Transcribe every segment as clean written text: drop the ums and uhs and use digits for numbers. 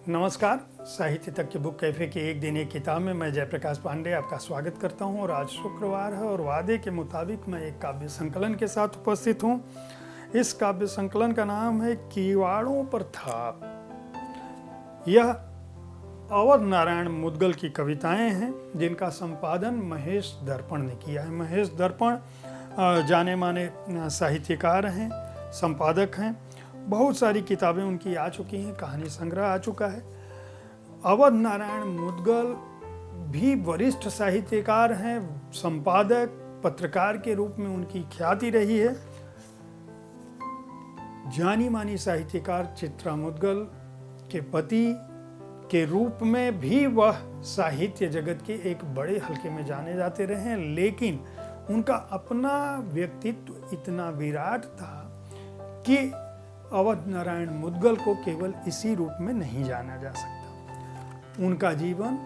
नमस्कार। साहित्य तक के बुक कैफे के एक दिन एक किताब में मैं जयप्रकाश पांडे आपका स्वागत करता हूं और आज शुक्रवार है और वादे के मुताबिक मैं एक काव्य संकलन के साथ उपस्थित हूं। इस काव्य संकलन का नाम है किवाड़ों पर थाप। यह अवध नारायण मुद्गल की कविताएं हैं जिनका संपादन महेश दर्पण ने किया है। महेश दर्पण जाने माने साहित्यकार हैं, संपादक हैं। बहुत सारी किताबें उनकी आ चुकी हैं, कहानी संग्रह आ चुका है। अवध नारायण मुद्गल भी वरिष्ठ साहित्यकार हैं, संपादक, पत्रकार के रूप में उनकी ख्याति रही है। जानी मानी साहित्यकार चित्रा मुद्गल के पति के रूप में भी वह साहित्य जगत के एक बड़े हलके में जाने जाते रहे हैं, लेकिन उनका अपना व्यक्तित्व इतना विराट था कि अवध नारायण मुद्गल को केवल इसी रूप में नहीं जाना जा सकता। उनका जीवन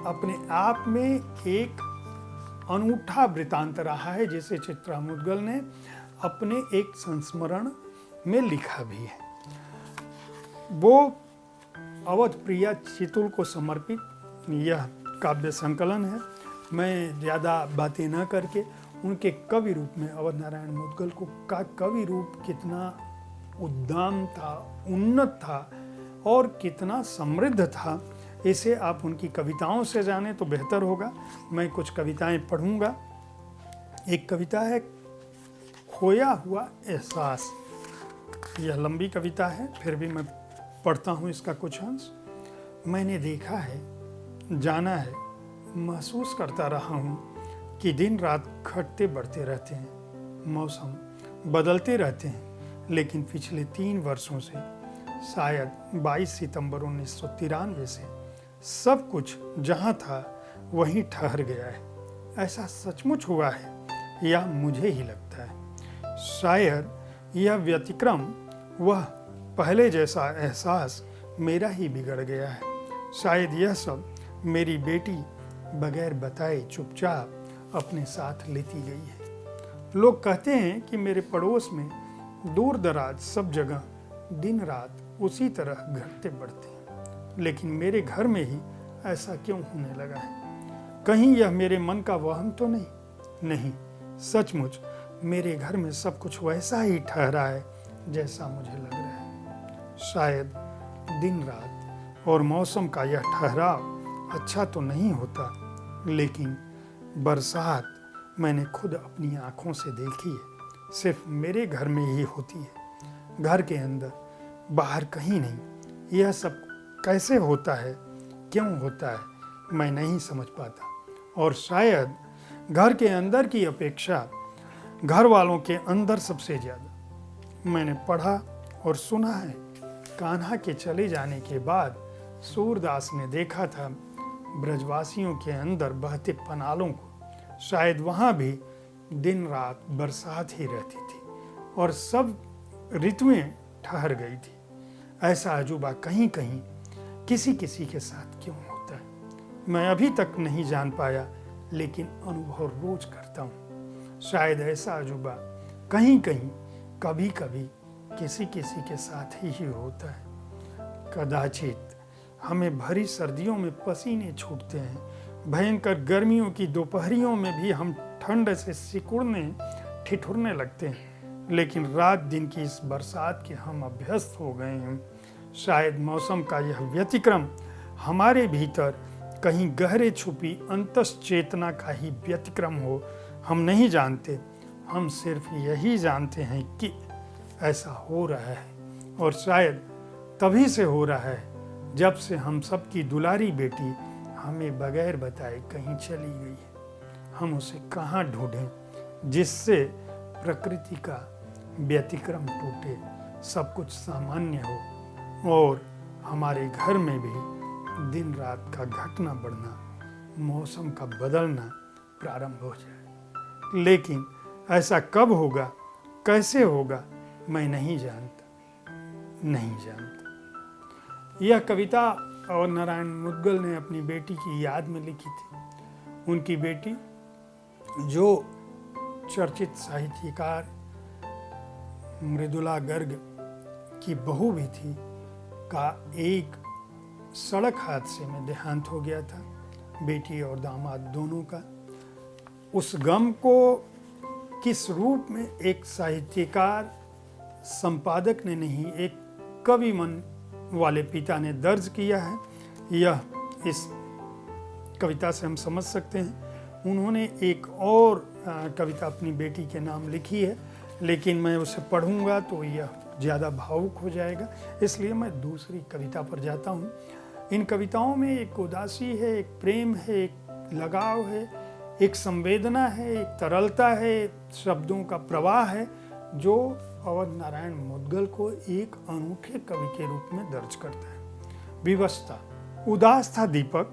अपने आप में एक अनूठा वृतांत रहा है, जिसे चित्रा मुद्गल ने अपने एक संस्मरण में लिखा भी है। वो अवध प्रिया चितुल को समर्पित यह काव्य संकलन है। मैं ज़्यादा बातें न करके उनके कवि रूप में अवध नारायण मुद्गल को का कवि रूप कितना उद्दाम था, उन्नत था और कितना समृद्ध था, इसे आप उनकी कविताओं से जानें तो बेहतर होगा। मैं कुछ कविताएं पढ़ूंगा। एक कविता है खोया हुआ एहसास। यह लंबी कविता है, फिर भी मैं पढ़ता हूँ इसका कुछ अंश। मैंने देखा है, जाना है, महसूस करता रहा हूँ कि दिन रात घटते बढ़ते रहते हैं, मौसम बदलते रहते हैं, लेकिन पिछले 3 वर्षों से, शायद 22 सितंबर 1993 से सब कुछ जहाँ था वहीं ठहर गया है। ऐसा सचमुच हुआ है या मुझे ही लगता है? शायद यह व्यतिक्रम, वह पहले जैसा एहसास मेरा ही बिगड़ गया है। शायद यह सब मेरी बेटी बगैर बताए चुपचाप अपने साथ लेती गई है। लोग कहते हैं कि मेरे पड़ोस में दूर दराज सब जगह दिन रात उसी तरह घटते बढ़ते हैं, लेकिन मेरे घर में ही ऐसा क्यों होने लगा है? कहीं यह मेरे मन का वहम तो नहीं, सचमुच मेरे घर में सब कुछ वैसा ही ठहरा है जैसा मुझे लग रहा है। शायद दिन रात और मौसम का यह ठहराव अच्छा तो नहीं होता, लेकिन बरसात मैंने खुद अपनी आंखों से देखी है, सिर्फ मेरे घर में ही होती है, घर के अंदर, बाहर कहीं नहीं। यह सब कैसे होता है, क्यों होता है, मैं नहीं समझ पाता। और शायद घर के अंदर की अपेक्षा घर वालों के अंदर सबसे ज़्यादा। मैंने पढ़ा और सुना है, कान्हा के चले जाने के बाद सूरदास ने देखा था ब्रजवासियों के अंदर बहते पनालों को। शायद वहाँ भी दिन रात बरसात ही रहती थी और सब ऋतुएं ठहर गई थी। ऐसा अजूबा कहीं कहीं किसी किसी के साथ क्यों होता है, मैं अभी तक नहीं जान पाया, लेकिन अनुभव रोज करता हूँ। शायद ऐसा अजूबा कहीं कहीं कभी कभी किसी किसी के साथ ही होता है। कदाचित हमें भरी सर्दियों में पसीने छूटते हैं, भयंकर गर्मियों की दोपहरियों में भी हम ठंड से सिकुड़ने ठिठुरने लगते हैं, लेकिन रात दिन की इस बरसात के हम अभ्यस्त हो गए हैं। शायद मौसम का यह व्यतिक्रम हमारे भीतर कहीं गहरे छुपी अंतश्चेतना का ही व्यतिक्रम हो, हम नहीं जानते। हम सिर्फ यही जानते हैं कि ऐसा हो रहा है, और शायद तभी से हो रहा है जब से हम सबकी दुलारी बेटी हमें बगैर बताए कहीं चली गई है। हम उसे कहाँ ढूंढें जिससे प्रकृति का व्यतिक्रम टूटे, सब कुछ सामान्य हो और हमारे घर में भी दिन रात का घटना बढ़ना, मौसम का बदलना प्रारंभ हो जाए। लेकिन ऐसा कब होगा, कैसे होगा, मैं नहीं जानता। यह कविता अवध नारायण मुद्गल ने अपनी बेटी की याद में लिखी थी। उनकी बेटी, जो चर्चित साहित्यकार मृदुला गर्ग की बहू भी थी, का एक सड़क हादसे में देहांत हो गया था, बेटी और दामाद दोनों का। उस गम को किस रूप में एक साहित्यकार, संपादक ने नहीं, एक कवि मन वाले पिता ने दर्ज किया है, यह इस कविता से हम समझ सकते हैं। उन्होंने एक और कविता अपनी बेटी के नाम लिखी है, लेकिन मैं उसे पढ़ूंगा तो यह ज़्यादा भावुक हो जाएगा, इसलिए मैं दूसरी कविता पर जाता हूँ। इन कविताओं में एक उदासी है, एक प्रेम है, एक लगाव है, एक संवेदना है, एक तरलता है, शब्दों का प्रवाह है, जो अवध नारायण मुद्गल को एक अनूठे कवि के रूप में दर्ज करता है। विवशता। उदास था दीपक,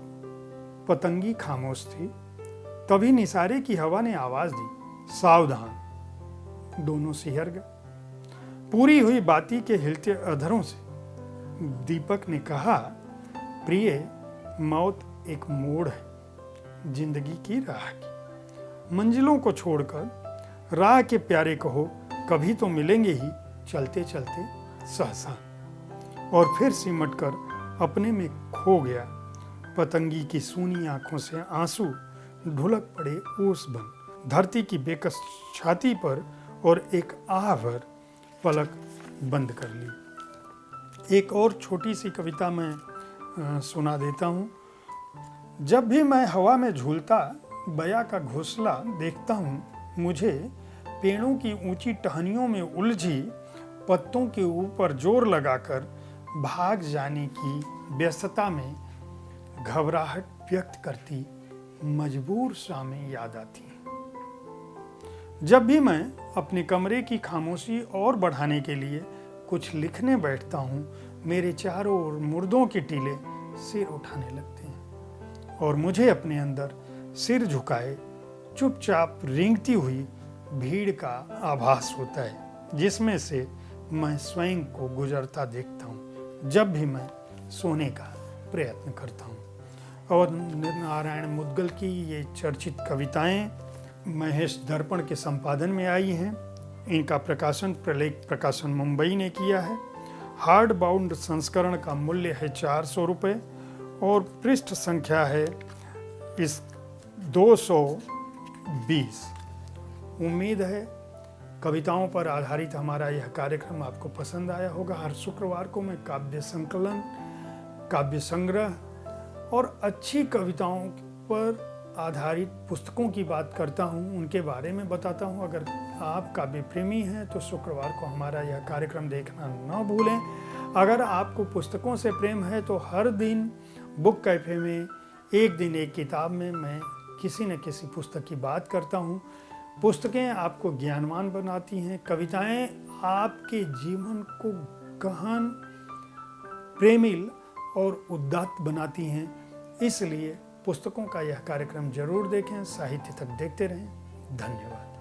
पतंगी खामोश थी, तभी निसारे की हवा ने आवाज दी, सावधान। दोनों सिहर गए। पूरी हुई बाती के हिलते अधरों से दीपक ने कहा, प्रिय, मौत एक मोड़ है जिंदगी की राह की। मंजिलों को छोड़कर राह के प्यारे कहो, कभी तो मिलेंगे ही चलते चलते सहसा। और फिर सिमट कर अपने में खो गया, पतंगी की सूनी आंखों से आंसू ढुलक पड़े ओस बन धरती की बेकस छाती पर, और एक आह भर पलक बंद कर ली। एक और छोटी सी कविता मैं सुना देता हूँ। जब भी मैं हवा में झूलता बया का घोंसला देखता हूँ, मुझे पेड़ों की ऊंची टहनियों में उलझी पत्तों के ऊपर जोर लगाकर भाग जाने की व्यस्तता में घबराहट व्यक्त करती मजबूर शामें याद आती हैं। जब भी मैं अपने कमरे की खामोशी और बढ़ाने के लिए कुछ लिखने बैठता हूँ, मेरे चारों ओर मुर्दों के टीले सिर उठाने लगते हैं और मुझे अपने अंदर सिर झुकाए चुपचाप रेंगती हुई भीड़ का आभास होता है, जिसमें से मैं स्वयं को गुजरता देखता हूँ जब भी मैं सोने का प्रयत्न करता हूँ। और नारायण मुद्गल की ये चर्चित कविताएं महेश दर्पण के संपादन में आई हैं। इनका प्रकाशन प्रलेख प्रकाशन मुंबई ने किया है। हार्ड बाउंड संस्करण का मूल्य है 400 रुपये और पृष्ठ संख्या है इस 220। उम्मीद है कविताओं पर आधारित हमारा यह कार्यक्रम आपको पसंद आया होगा। हर शुक्रवार को मैं काव्य संकलन, काव्य संग्रह और अच्छी कविताओं पर आधारित पुस्तकों की बात करता हूँ, उनके बारे में बताता हूँ। अगर आप काव्य प्रेमी हैं तो शुक्रवार को हमारा यह कार्यक्रम देखना न भूलें। अगर आपको पुस्तकों से प्रेम है तो हर दिन बुक कैफे में एक दिन एक किताब में मैं किसी न किसी पुस्तक की बात करता हूँ। पुस्तकें आपको ज्ञानवान बनाती हैं, कविताएं आपके जीवन को गहन, प्रेमिल और उदात्त बनाती हैं। इसलिए पुस्तकों का यह कार्यक्रम जरूर देखें, साहित्य तक देखते रहें। धन्यवाद।